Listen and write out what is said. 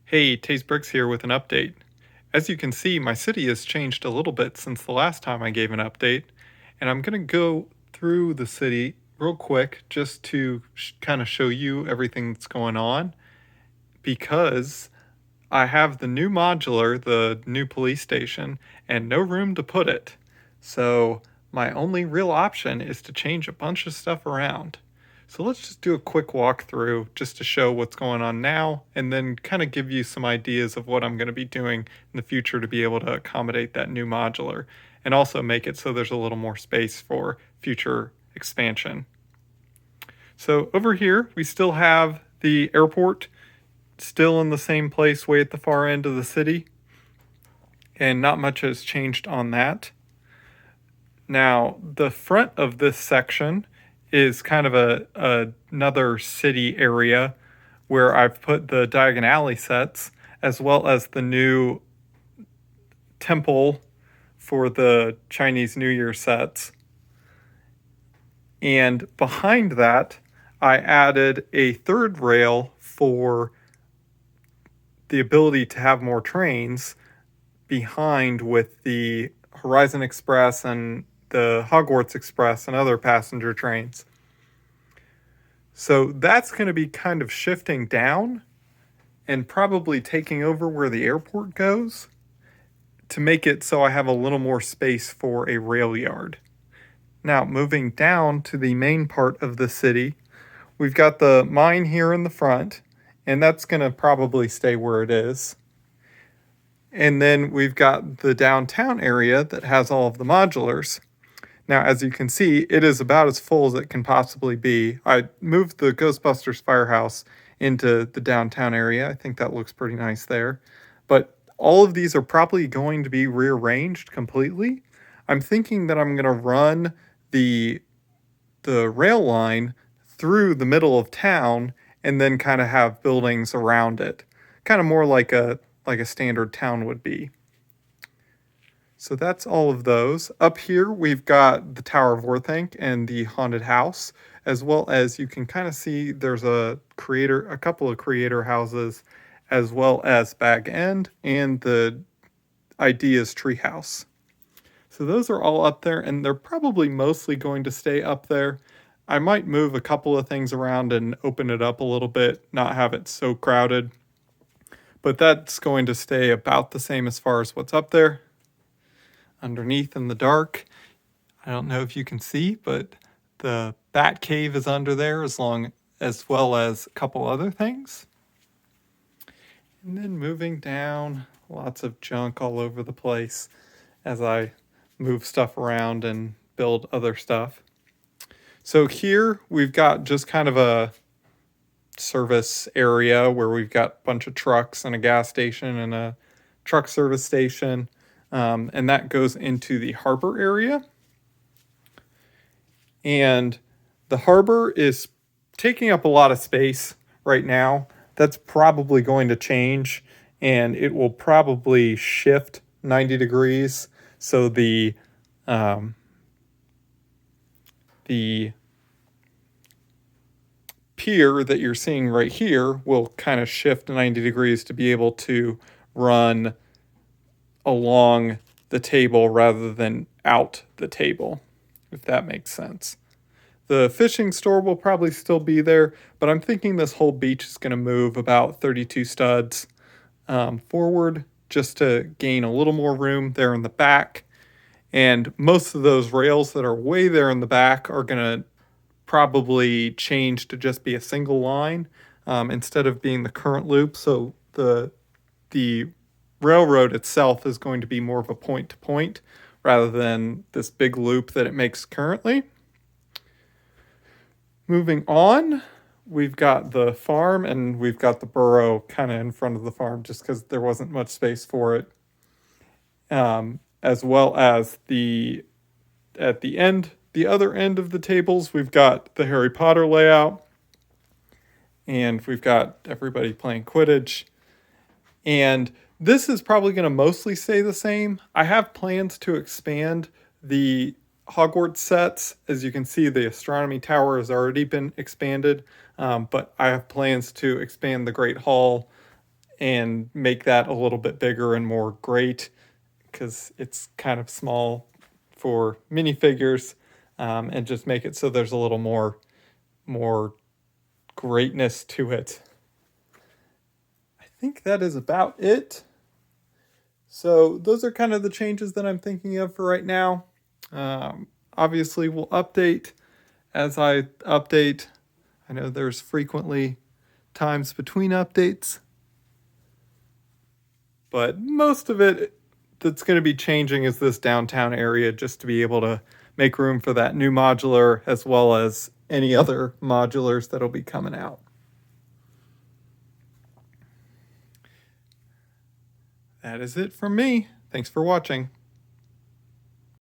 Hey, Taze Bricks here with an update. As you can see, my city has changed a little bit since the last time I gave an update, and I'm going to go through the city real quick just to kind of show you everything that's going on because I have the new modular, the new police station, and no room to put it. So my only real option is to change a bunch of stuff around. So let's just do a quick walkthrough just to show what's going on now and then kind of give you some ideas of what I'm going to be doing in the future to be able to accommodate that new modular and also make it so there's a little more space for future expansion. So over here, we still have the airport still in the same place way at the far end of the city, and not much has changed on that. Now, the front of this section is kind of another city area where I've put the Diagon Alley sets as well as the new temple for the Chinese New Year sets. And behind that, I added a third rail for the ability to have more trains behind with the Horizon Express and the Hogwarts Express and other passenger trains. So that's going to be kind of shifting down and probably taking over where the airport goes to make it so I have a little more space for a rail yard. Now, moving down to the main part of the city, we've got the mine here in the front, and that's going to probably stay where it is. And then we've got the downtown area that has all of the modulars. Now, as you can see, it is about as full as it can possibly be. I moved the Ghostbusters firehouse into the downtown area. I think that looks pretty nice there. But all of these are probably going to be rearranged completely. I'm thinking that I'm going to run the rail line through the middle of town and then kind of have buildings around it. Kind of more like a standard town would be. So that's all of those. Up here, we've got the Tower of Orthanc and the Haunted House, as well as you can kind of see there's a couple of creator houses, as well as Bag End and the Ideas Treehouse. So those are all up there, and they're probably mostly going to stay up there. I might move a couple of things around and open it up a little bit, not have it so crowded. But that's going to stay about the same as far as what's up there. Underneath in the dark, I don't know if you can see, but the bat cave is under there as well as a couple other things. And then moving down, lots of junk all over the place as I move stuff around and build other stuff. So here we've got just kind of a service area where we've got a bunch of trucks and a gas station and a truck service station. And that goes into the harbor area. And the harbor is taking up a lot of space right now. That's probably going to change, and it will probably shift 90 degrees. So the pier that you're seeing right here will kind of shift 90 degrees to be able to run along the table rather than out the table, if that makes sense. The fishing store will probably still be there, but I'm thinking this whole beach is going to move about 32 studs forward just to gain a little more room there in the back. And most of those rails that are way there in the back are going to probably change to just be a single line instead of being the current loop. So the railroad itself is going to be more of a point to point rather than this big loop that it makes currently. Moving on, we've got the farm and we've got the burrow kind of in front of the farm just because there wasn't much space for it. As well as the other end of the tables, we've got the Harry Potter layout and we've got everybody playing Quidditch. And this is probably going to mostly stay the same. I have plans to expand the Hogwarts sets. As you can see, the astronomy tower has already been expanded, but I have plans to expand the Great Hall and make that a little bit bigger and more great, because it's kind of small for minifigures, and just make it so there's a little more greatness to it. I think that is about it. So those are kind of the changes that I'm thinking of for right now. Obviously, we'll update as I update. I know there's frequently times between updates, but most of it that's going to be changing is this downtown area, just to be able to make room for that new modular as well as any other modulars that'll be coming out. That is it from me. Thanks for watching.